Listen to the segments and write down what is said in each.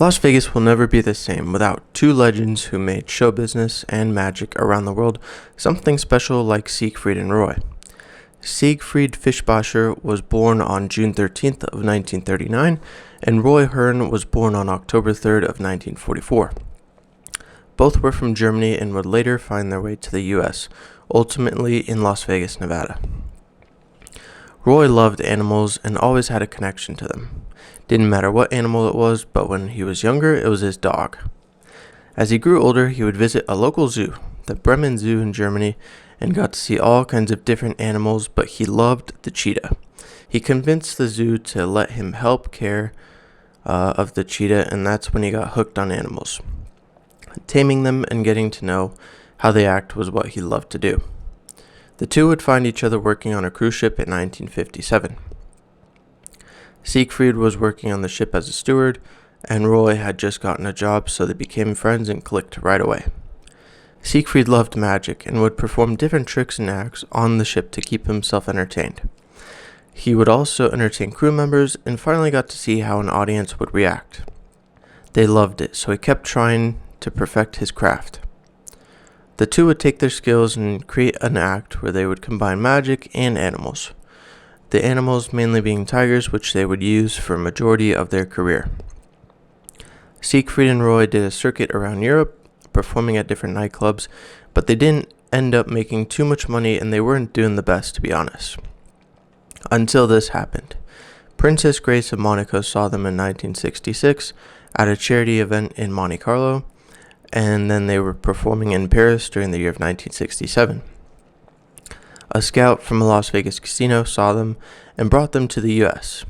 Las Vegas will never be the same without two legends who made show business and magic around the world something special like Siegfried and Roy. Siegfried Fischbacher was born on June 13th of 1939, and Roy Hearn was born on October 3rd of 1944. Both were from Germany and would later find their way to the US, ultimately in Las Vegas, Nevada. Roy loved animals and always had a connection to them. Didn't matter what animal it was, but when he was younger, it was his dog. As he grew older, he would visit a local zoo, the Bremen Zoo in Germany, and got to see all kinds of different animals, but he loved the cheetah. He convinced the zoo to let him help care of the cheetah, and that's when he got hooked on animals. Taming them and getting to know how they act was what he loved to do. The two would find each other working on a cruise ship in 1957. Siegfried was working on the ship as a steward, and Roy had just gotten a job, so they became friends and clicked right away. Siegfried loved magic and would perform different tricks and acts on the ship to keep himself entertained. He would also entertain crew members and finally got to see how an audience would react. They loved it, so he kept trying to perfect his craft. The two would take their skills and create an act where they would combine magic and animals. The animals mainly being tigers, which they would use for a majority of their career. Siegfried and Roy did a circuit around Europe, performing at different nightclubs, but they didn't end up making too much money and they weren't doing the best, to be honest. Until this happened. Princess Grace of Monaco saw them in 1966 at a charity event in Monte Carlo, and then they were performing in Paris during the year of 1967. A scout from a Las Vegas casino saw them and brought them to the US.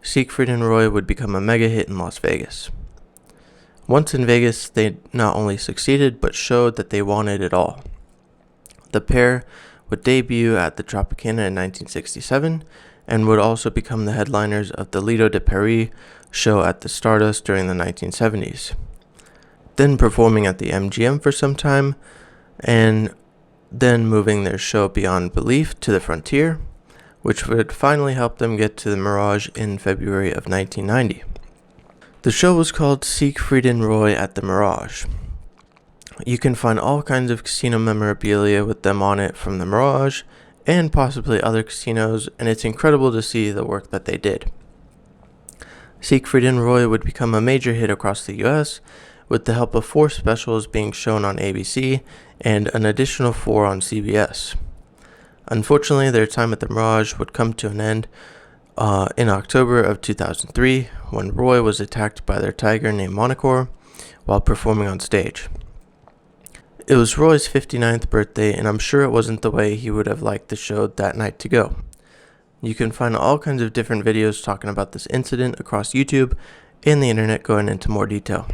Siegfried and Roy would become a mega hit in Las Vegas. Once in Vegas, they not only succeeded but showed that they wanted it all. The pair would debut at the Tropicana in 1967 and would also become the headliners of the Lido de Paris show at the Stardust during the 1970s. Then performing at the MGM for some time, and then moving their show Beyond Belief to the Frontier, which would finally help them get to the Mirage in February of 1990. The show was called Siegfried and Roy at the Mirage. You can find all kinds of casino memorabilia with them on it from the Mirage and possibly other casinos, and it's incredible to see the work that they did. Siegfried and Roy would become a major hit across the US, with the help of 4 specials being shown on ABC and an additional 4 on CBS. Unfortunately, their time at the Mirage would come to an end in October of 2003 when Roy was attacked by their tiger named Monocore while performing on stage. It was Roy's 59th birthday, and I'm sure it wasn't the way he would have liked the show that night to go. You can find all kinds of different videos talking about this incident across YouTube and the internet going into more detail.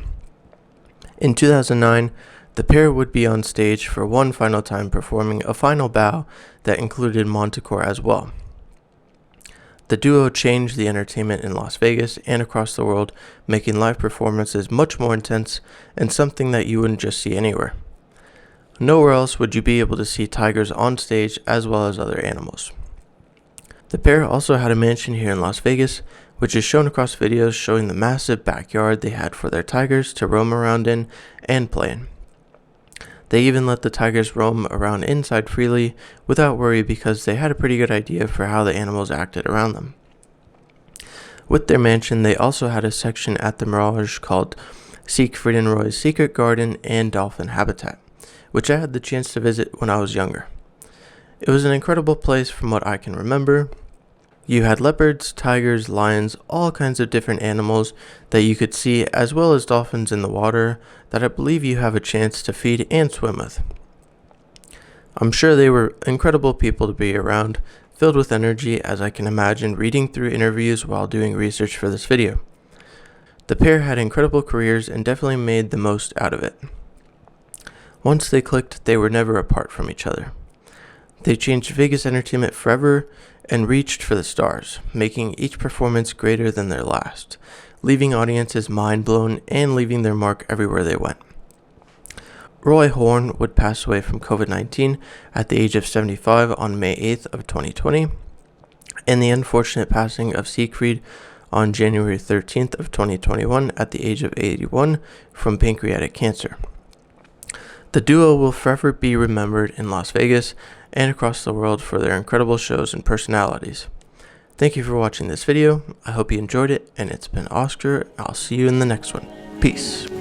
In 2009, the pair would be on stage for one final time performing a final bow that included Monocore as well. The duo changed the entertainment in Las Vegas and across the world, making live performances much more intense and something that you wouldn't just see anywhere. Nowhere else would you be able to see tigers on stage as well as other animals. The pair also had a mansion here in Las Vegas, which is shown across videos showing the massive backyard they had for their tigers to roam around in and play in. They even let the tigers roam around inside freely without worry because they had a pretty good idea for how the animals acted around them. With their mansion, they also had a section at the Mirage called Siegfried and Roy's Secret Garden and Dolphin Habitat, which I had the chance to visit when I was younger. It was an incredible place from what I can remember. You had leopards, tigers, lions, all kinds of different animals that you could see, as well as dolphins in the water that I believe you have a chance to feed and swim with. I'm sure they were incredible people to be around, filled with energy, as I can imagine reading through interviews while doing research for this video. The pair had incredible careers and definitely made the most out of it. Once they clicked, they were never apart from each other. They changed Vegas entertainment forever and reached for the stars, making each performance greater than their last, leaving audiences mind blown and leaving their mark everywhere they went. Roy Hearn would pass away from COVID-19 at the age of 75 on May 8th of 2020, and the unfortunate passing of Siegfried on January 13th of 2021 at the age of 81 from pancreatic cancer. The duo will forever be remembered in Las Vegas and across the world for their incredible shows and personalities. Thank you for watching this video. I hope you enjoyed it, and it's been Oscar. I'll see you in the next one. Peace.